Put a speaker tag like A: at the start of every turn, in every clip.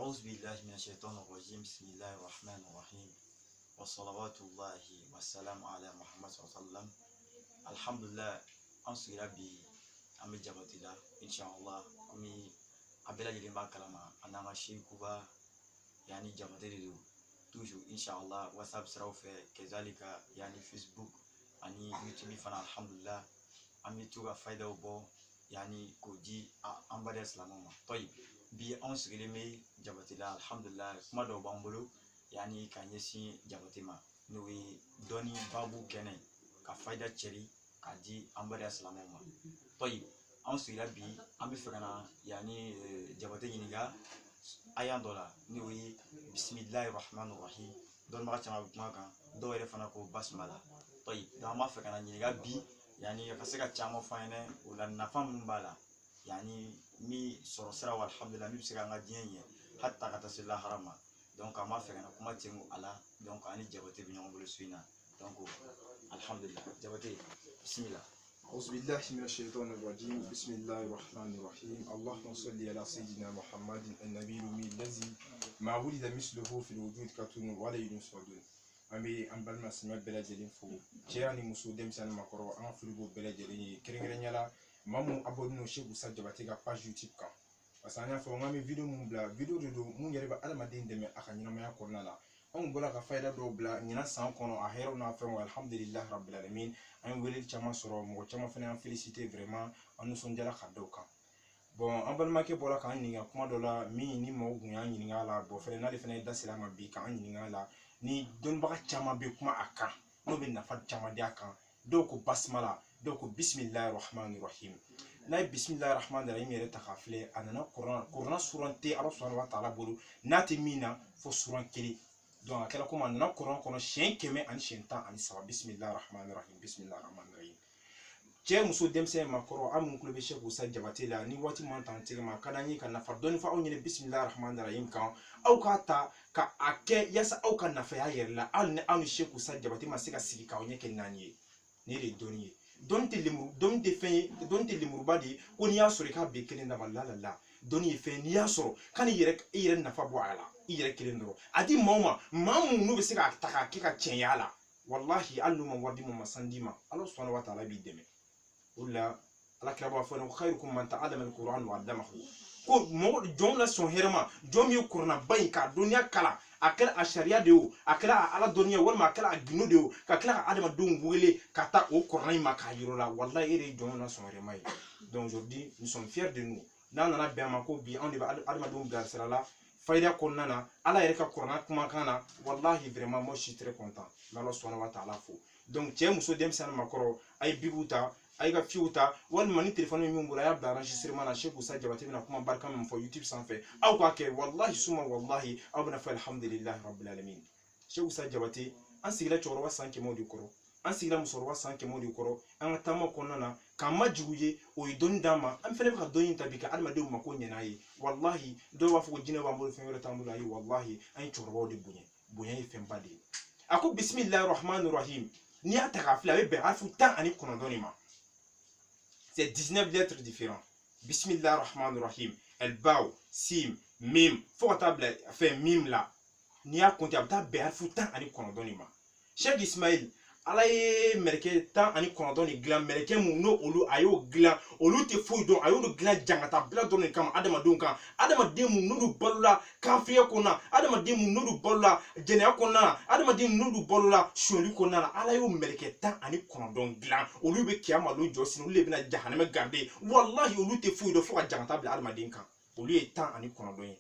A: أعوذ بالله من الشيطان الرجيم بسم الله الرحمن الرحيم وصلوات الله والسلام على محمد صلى الله عليه وسلم الحمد لله أنصر ربي أمي جبتلا إن شاء الله أمي أبلا جلما كلامه أنا ماشي كوبا يعني جبتلو toujours inshallah whatsapp sera fait كذلك يعني فيسبوك يعني يوتيوب فانا الحمد لله أمي توغا فايدة وبو يعني كودي أمبارح سلامة طيب bi on sigileme jabati la alhamdulillah kuma do bambolo yani kanyesi jabati ma no we doni babu kene ka faida cheri ka di ambari aslamu ma toy on sigila bi ambi fegana yani jabati yiniga ayan dola ni we bismillahir rahmanir rahim don ma chama kuma kan do ere fana ko basmala toy da ma fegana yiniga bi yani ka sega chama fane wala nafam mbala yani mi soro sira walhamdulillah mi bisika nga diyen hatta kata sila harama donc ama fekana kuma tengu ala donc ani jabate bi nyongolo suina donc alhamdulillah jabate bismillah
B: أعوذ بالله من الشيطان الرجيم بسم الله الرحمن الرحيم اللهم صل على سيدنا محمد النبي الأمي الذي ما ولد مثله في الوجود كتون ولا ينسودون أمي أم بالما سمع بلادين فو جاني مسودم سان مكرو أم فلبو بلادين كرينغرينيالا mamu abonno shegu sajjabate ga page YouTube kan asanya fo ngami video mum bla video do mun yare ba alama den deme akanyina maya korna la on bola ka fayda do bla nyina san kono a hero na fa alhamdulillah rabbil alamin an weli chama soro mo chama fana féliciter vraiment anu son jala khado kan bon an balma ke bola kan ninga kuma do la mi ni mo gunya nyinga la bo fere na le fana da silama bi kan nyinga la ni don ba chama be kuma aka no be na fa chama dia kan do ko basmala donc bismillahir rahmanir rahim na bismillahir rahmanir rahim yere takafle anana qur'an surante Allah subhanahu wa ta'ala bolu nati mina fo suran kili donc akela kuma anana qur'an kono shen keme ani shenta ani sawa bismillahir rahmanir rahim je muso demse makoro amun kulbe sheku sa jabatela ni wati mantan tigma kanani kana fardoni fa onye bismillahir rahmanir rahim kan au kata ka ake yasa au kan nafa yerla al ne anu sheku sa jabatema sika sigi ka onye kenani ni le doniye donte limuru badi ko ni ya sori ka be kelen da la doni fe ni ya soro kan yere nafa bo ala yere kelen do adi mamu no be se ka taka ke ka chen yala wallahi allu man wadi mo masandima Allah subhanahu wa ta'ala bi deme ulla ala kraba fa no khairukum man ta'allama alquran wa 'allamahu ko mo jomla son herma jom yu qur'an bay ka dunya kala akala asharia de o akala ala dunya wal ma akala gino de o ka kala adama dum wele kata o qur'an ma ka yiro la wallahi ere jomla son herma donc aujourd'hui nous sommes fiers de nous nana be ma ko bi on ba adama dum dar sala faida ko nana ala ere ka qur'an kuma kana wallahi vraiment moi je suis très content Allah subhanahu wa ta'ala fo donc tiens muso dem san makoro ay bibuta ay ga fiuta wal mani téléphone mi mbura ya ba enregistrement na sheku sa jabate na kuma barka min fo YouTube sans fait aw ko ke wallahi suma wallahi abna fa alhamdulillah rabbil alamin sheku sa jabate an sigila choro wa sanke modi koro an sigila musoro wa sanke modi koro an tama konana kama juye o idon dama an fele ka doyin tabika alma de mako nyenayi wallahi do wa fo jine wa mbolo fenwere tambula yi wallahi an choro wa de bunye yi fembade ako bismillahir rahmanir rahim ni atakafla be harfu tan ani konondoni ma. C'est 19 lettres différentes. Bismillah ar-Rahman ar-Rahim. El Bao, Sim, Mim. Faut table fait Mim là. Ni a compté abta béar foutan ani konodonima. Cheikh Ismail, alaye merke tan ani konodoni glan merke mu no olu ayo glan olu te fouy don ayo no glan jangata bla don kam adama don kan adama demu nudu bolula kafiya kona adama demu nudu bolula jenya kona adama demu nudu bolula sholi kona alayo merke tan ani konodon glan olu be kiyama lo josin olu be na jahannama garder wallahi olu te fouy do fo jangata bla adama den kan olu e tan ani konodon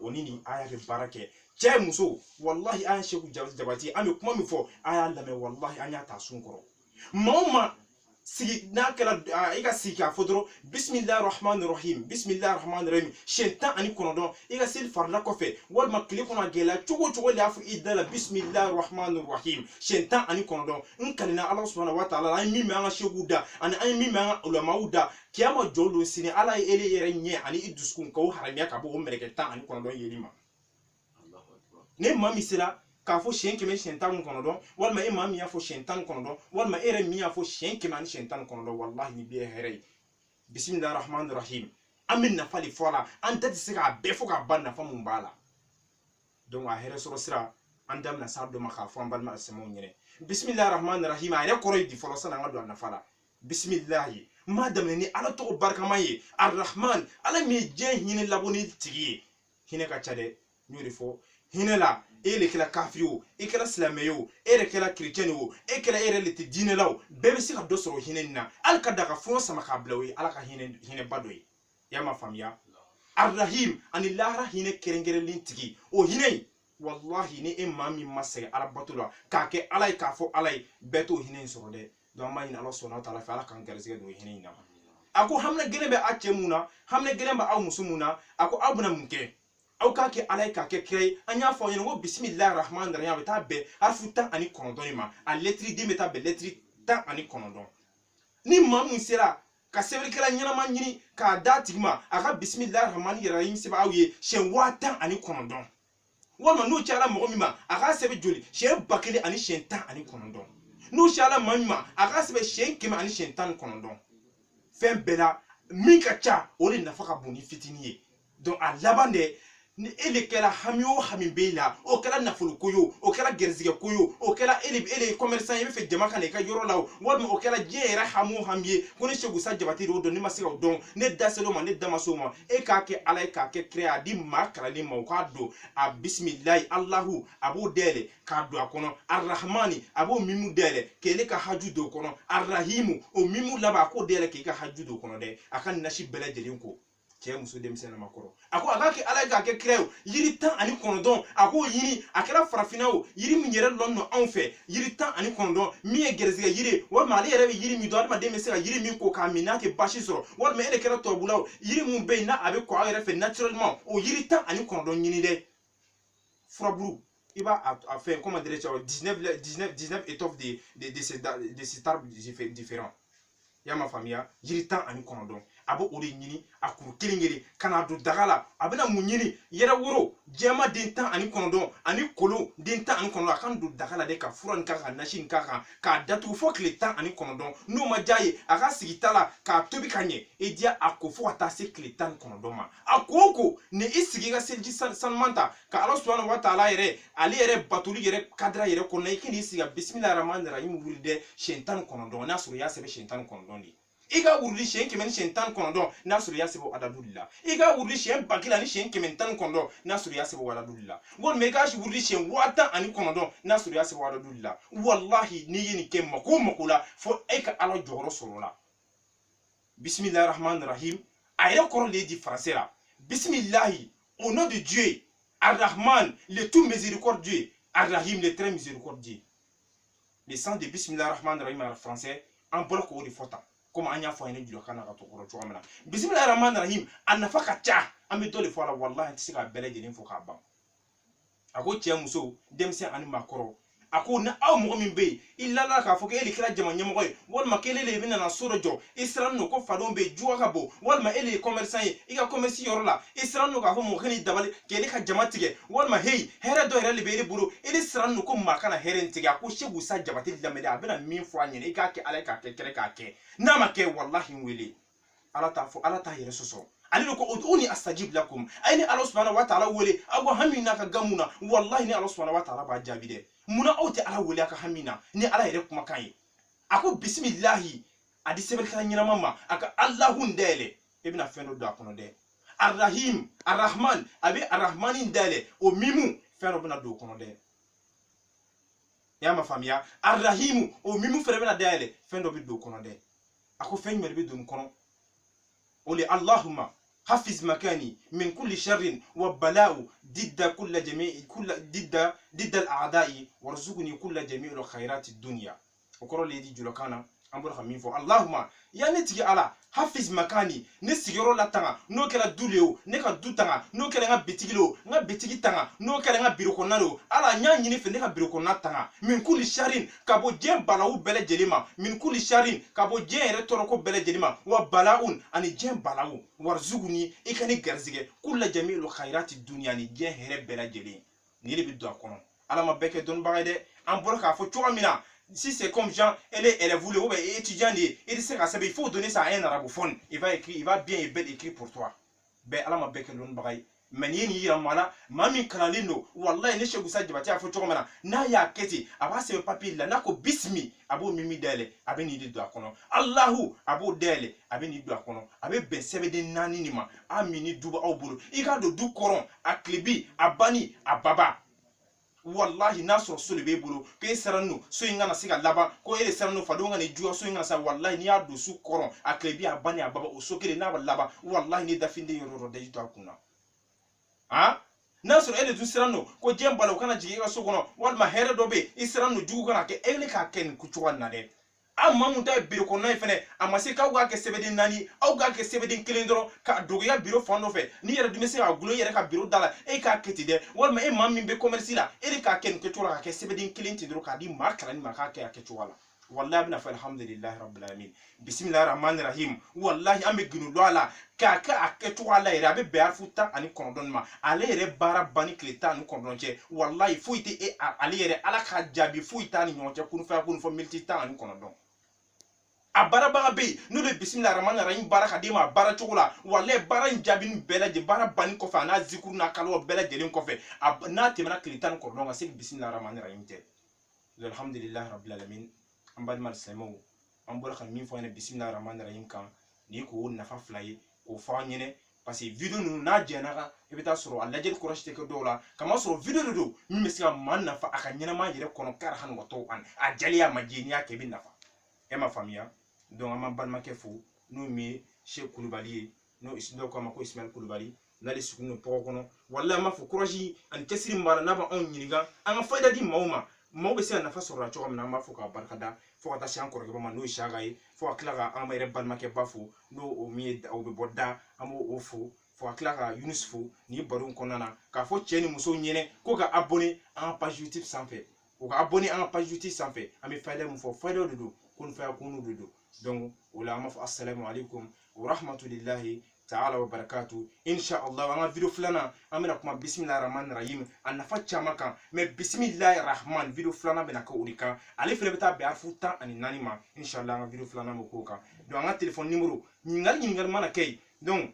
B: onini aya ke barake cey muso wallahi an sheku jabati ame kuma mi fo aya lame wallahi anya ta sunkoro mama sigi nakala iga sika fodro bismillahir rahmanir rahim shentan ani konodo iga sil farla kofe wal makli kona gela chugo le afu idala bismillahir rahmanir rahim shentan ani konodo nkalina Allah subhanahu wa ta'ala ay mi ma sheku da ani ay mi ma ulama uda kiyama jolo sini ala ele yere nye ani iduskun ko haramiya ka bo mereke tan ani konodo yelima ne mami sila ka fo shen keme shentan konodo walma e mami ya fo shentan konodo walma ere mi ya fo shen keme ani shentan konodo wallahi ni be here bismillahir rahmanir rahim amin na fali fola an tati sika be fo ka ban na fa mun bala donc a hɛrɛ sɔrɔ sira an damina sa dɔ ma k'a fɔ an balima alisilamɛw ɲɛnɛ bisimilahi rahmani rahim a yɛrɛ kɔrɔ ye di fɔlɔ sanni an ka don a nafa la bisimilahi m'a daminɛ ni ala tɔgɔ barikama ye arrahman ala min ye diɲɛ hinɛ labɔ ni tigi ye hinɛ ka ca dɛ n y'o de fɔ hinɛ la e de kɛra kafiri o e kɛra silamɛ ye o e de kɛra chrétien o e kɛra e yɛrɛ de tɛ diinɛ la o bɛɛ bɛ se ka dɔ sɔrɔ hinɛ nin na hali ka da ka fɔlɔ sama k'a bila o ye ala ka hinɛba dɔ ye y'a ma faamuya arrahim ani lahara hinɛ kɛrɛnkɛrɛnlen tigi o hinɛ in wallahi ni e maa min ma sɛgɛn ala bato la k'a kɛ ala ye k'a fɔ ala ye bɛɛ t'o hinɛ in sɔrɔ dɛ donc an b'a ɲini ala sɔnna taala fɛ ala k'an garisɛgɛ don o hinɛ in na a ko hamina gɛlɛn bɛ aw cɛ mun na hamina gɛlɛn bɛ aw muso mun na a ko aw bɛna mun kɛ aw k'a kɛ ala ye k'a kɛ kira ye an y'a fɔ aw ɲɛna ko bisimilahi rahmani rahim a bɛ taa bɛn harifu 19 ma a lɛtiri den bɛ taa bɛn lɛtiri 19 ni maa mun sera ka sɛbɛnnikɛla ɲɛnama ɲini k'a d'a tigi ma a ka bisimilahi rahmani rahim sɛbɛn aw ye siɲɛ 19 walima n'o cayala mɔgɔ min ma a k'a sɛbɛn joli siɲɛ 1000 ani siɲɛ 19 n'o cayala maa min ma a k'a sɛbɛn siɲɛ 100 ani siɲɛ 19 fɛn bɛɛ la min ka ca o de nafa ka bon ni fitinin ye donc a laban dɛ ni e de kɛra hami o hami b'e la o kɛra nafolo ko ye o kɛra gɛrisigɛ ko ye o kɛra ele ye commerçant ye i bɛ fɛ jama ka na i ka yɔrɔ la o walima o kɛra diɲɛ yɛrɛ hami o hami ye ko ne Seku Usa Jabate de y'o dɔn ne ma se k'o dɔn ne da sera o ma ne da ma se o ma e k'a kɛ ala ye k'a kɛ kira ye a di maa kalanlen ma o k'a don a bisimilayi alahu a b'o dayɛlɛ k'a don a kɔnɔ arrahmani a b'o mimu dayɛlɛ k'ele ka haju don o kɔnɔ arrahimu o mimu laban a k'o dayɛlɛ k'i ka haju don o kɔnɔ dɛ a ka nasi bɛɛ lajɛlen ko cɛ muso denmisɛnnin ma kɔrɔ a ko a k'a kɛ ala ye k'a kɛ kira ye yiri 19 a k'o ɲini a kɛra farafinna o yiri min yɛrɛ lɔn don anw fɛ yiri 19 min ye gɛrisigɛ yiri walima ale yɛrɛ bɛ yiri min dɔn adamaden bɛ se ka yiri min ko k'a min n'a tɛ basi sɔrɔ walima e de kɛra tubabula o yiri min bɛ yen n'a a bɛ kɔ aw yɛrɛ fɛ naturellement o yiri 19 ɲini dɛ furaburu i b'a a fɛn comment dirais-je 19 étoffes de cet arbre différent y'a ma faamuya yiri 19 a b'o de ɲini a kuru kelen kelen ka n'a don daga la a bɛna mun ɲini yɛrɛ woro jɛma den 19 ani kolon den 19 a kan don daga la de ka fura nin k'a kan nasi nin k'a kan k'a datugu fo tile 19 n'o ma diya ye a ka sigi ta la k'a tobi ka ɲɛ e diya a ko fo ka taa se tile 19 ma a ko o ko ni i sigi ka seliji sanuman ta ka ala subhanahu wa taala yɛrɛ ale yɛrɛ batoli yɛrɛ kadira yɛrɛ kɔnɔ i k'i sigi ka bisimilahi rahmani rahim wuli dɛ siɲɛ 19 n'a sɔrɔ i y'a sɛbɛn siɲɛ 19 de i ka wurudi siɲɛ 100 ni siɲɛ 19 n'a sɔrɔ i y'a sɛbɛn adadulila i ka wurudi siɲɛ 1000 ni siɲɛ 119 n'a sɔrɔ i y'a sɛbɛn adadulila walima i ka wurudi siɲɛ 10,019 n'a sɔrɔ i y'a sɛbɛn adadulila wallahi n'i ye nin kɛ mako mako la fo e ka ala jɔyɔrɔ sɔrɔ la bisimilahi rahmani rahim a yɛrɛ kɔrɔ de ye di français la bisimilahi au nom de Dieu arrahman le tout miséricordieux arrahim le très miséricordieux le sens de bisimilahi rahmani rahim en français an bɔra k'o de fɔ tan comme an y'a fɔ a ɲɛna jula kan na ka to kɔrɔ cogo min na bisimilahi rahmani rahim a nafa ka ca an bɛ dɔ de fɔ a la wallahi an tɛ se k'a bɛɛ lajɛlen fɔ k'a ban a ko cɛ muso denmisɛn ani maakɔrɔ a ko ni aw mɔgɔ min bɛ yen i lala k'a fɔ k'e de kɛra jama ɲɛmɔgɔ ye walima k'ele de bɛna na so dɔ jɔ i siran n'o ko fadenw bɛ yen juwa ka bon walima ele ye commerçant ye i ka commerce yɔrɔ la i siran n'o k'a fɔ mɔgɔ kɛnɛ dabali k'ele ka jama tigɛ walima heyi hɛrɛ dɔ yɛrɛ de bɛ e bolo ele siran n'o ko maa kana hɛrɛ in tigɛ a ko Seku Usa Jabate lamɛnni a bɛna min fɔ a ɲɛna i k'a kɛ ala ye k'a kɛ kɛlɛ k'a kɛ n'a ma kɛ wallahi n wele ala t'a fɔ ala t'a yɛrɛ sɔsɔ ale ko ud'uni astajib lakum ay ni ala subhanahu wa ta'ala wele aw hami na ka gamu na wallahi ni ala subhanahu wa ta'ala b'a jaabi dɛ muna aw tɛ ala wele a ka hami na ni ala yɛrɛ kumakan ye a ko bisimilahi a di sɛbɛnnikɛla ɲɛnama ma a ka alahu dayɛlɛ e bɛna fɛn dɔ don a kɔnɔ dɛ arrahim arrahman a bɛ arrahmani dayɛlɛ o mimu fɛn dɔ bɛna don o kɔnɔ dɛ y'a ma faamuya arrahimu o mimu fɛnɛ bɛna dayɛlɛ fɛn dɔ bɛ don o kɔnɔ dɛ a ko fɛn jumɛn de bɛ don o kɔnɔ o le allahumma حفظ مكاني من كل شر وبلاء ضد كل جميع ضد الأعداء وارزقني كل جميع الخيرات الدنيا وقرأ لي دي جلوكانا أمبر خمين فو اللهم يا نتيجة على حفظ مكاني نسيرو لا تanga no kala duleo ne ka du tanga no kala nga bitigilo nga bitigi tanga no kala nga birokonalo ala nya nyini fe ne ka birokonna tanga min kulli sharin kabo jem balawu bele jelima min kulli sharin kabo jem re toroko bele jelima wa balaun ani jem balawu warzuguni ikani garzige kullu jami'ul khairati dunya ni jem here bele jeli ni le bidu akono ala mabeke don bagade an bor ka fo chouamina. Si c'est comme Jean, elle voulait, ou bien étudiant, il sait il faut donner ça à un arabophone. Il va écrire, il va bien et bel écrire pour toi. Ben, Allah m'a béqué l'on bagaille. men yeni yira mala mami kanalindo wallahi ne shegu sajja bati afo choma na ya keti abase papi la nako bismi abo mimi dele abeni di do akono Allahu abo dele abeni do akono abe ben sebede nani nima amini duba obulu iga do du koron aklibi abani ababa wallahi nasro sulbe bulu ke saranu so ingana siga laba ko ele saranu fadonga ne juwa so ingana sa wallahi ni adu su koron aklebi abani ababa o sokere na laba wallahi ni dafinde yororo de to akuna ha nasro ele du saranu ko jembala kana jiga so kono wal ma here dobe isaranu jugu kana ke ele ka ken ku chuwan na de amma mun ta biro ko nay fene amma se ka ga ke sebedin nani au ga ke sebedin kilindro ka dogo ya biro fondo fe ni yere dumi se agulo yere ka biro dala e ka keti de wal ma e mammi be commerce la e ka ken ke tora ka ke sebedin kilintindro ka di markala ni ma ka ke chuwala wallahi bina fa alhamdulillah rabbil alamin bismillahir rahmanir rahim wallahi ambe ginu loala ka ake chuwala ira be be arfuta ani kondon ma ale yere bara bani kleta ni kondon che wallahi fuiti e ale yere ala ka jabi fuita ni nyonche kunu fa miltita ani kondon abara baga be no le bismillah rahman rahim baraka de ma bara chukula wallahi bara njabi ni bela je bara bani ko fa na zikru na kalwa bela jelen ko fe na temana klitan ko donga se bismillah rahman rahim te alhamdulillah rabbil alamin ambal mal semo ambol kan min fo ne bismillah rahman rahim kan ni ko na fa fly ko fa nyene parce que video nu na jena ka e beta soro alla jel courage te ko dola kama soro video do mi mesiga man na fa aka nyena ma yere kono kar han wato an a jaliya majiniya ke bin na fa e ma famia donc ama balma ke fo no mi Cheikh Koulibaly no isdo ko ma ko Ismaël Koulibaly na le sukunu poko kono wallahi ma fo courage an tesiri mbara na ba on nyiniga an fayda di mawma mawbe se na fa soro cho na ma fo ka barkada fo ka ta shan ko ba ma no shagai fo akla an ma re balma ke bafo no o mi o be bodda amo o fo akla Yunus fo ni barun konana ka fo cheni muso nyene ko ka abonné en page YouTube sans fait ko ka abonné en page YouTube sans fait ami fayda mu fo fayda do kun fa kunu do donc wala ma fa assalamu alaikum wa rahmatullahi ta'ala wa barakatuh insha Allah anga video flana amina kuma bismillahir rahmanir rahim an nafa chama kan mais bismillahir rahman video flana bena ko urika ale fele beta be afuta ani nanima insha Allah anga video flana mo ko kan donc anga téléphone numéro ningal mana kay donc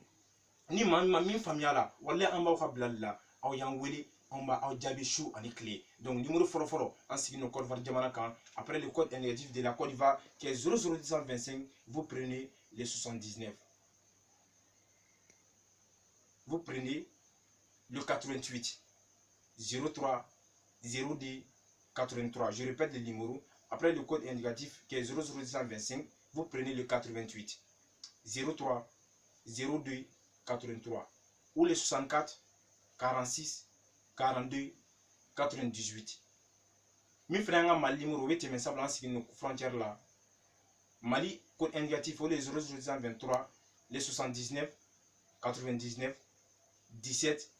B: ni ma min famiala wallahi amba ko blalla aw yang weli on va au jabi chou en clé donc numéro foro en signe code var jamana kan après le code négatif de la Côte d'Ivoire qui est 00125 vous prenez les 79 vous prenez le 88 03 02 83 je répète le numéro après le code indicatif qui est 00125 vous prenez le 88 03 02 83 ou les 64 46 42 98 mi franga Mali numéro 8 mais ça blanc nos frontières là Mali code indicatif les 00123 les 79 99 17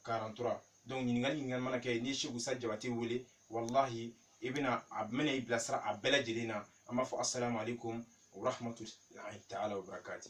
B: 43 donc ningal mana kay ni shegu sajja bati wole wallahi ibna abmana iblasra abela jelina amma fa assalamu alaikum wa rahmatullahi ta'ala wa barakatuh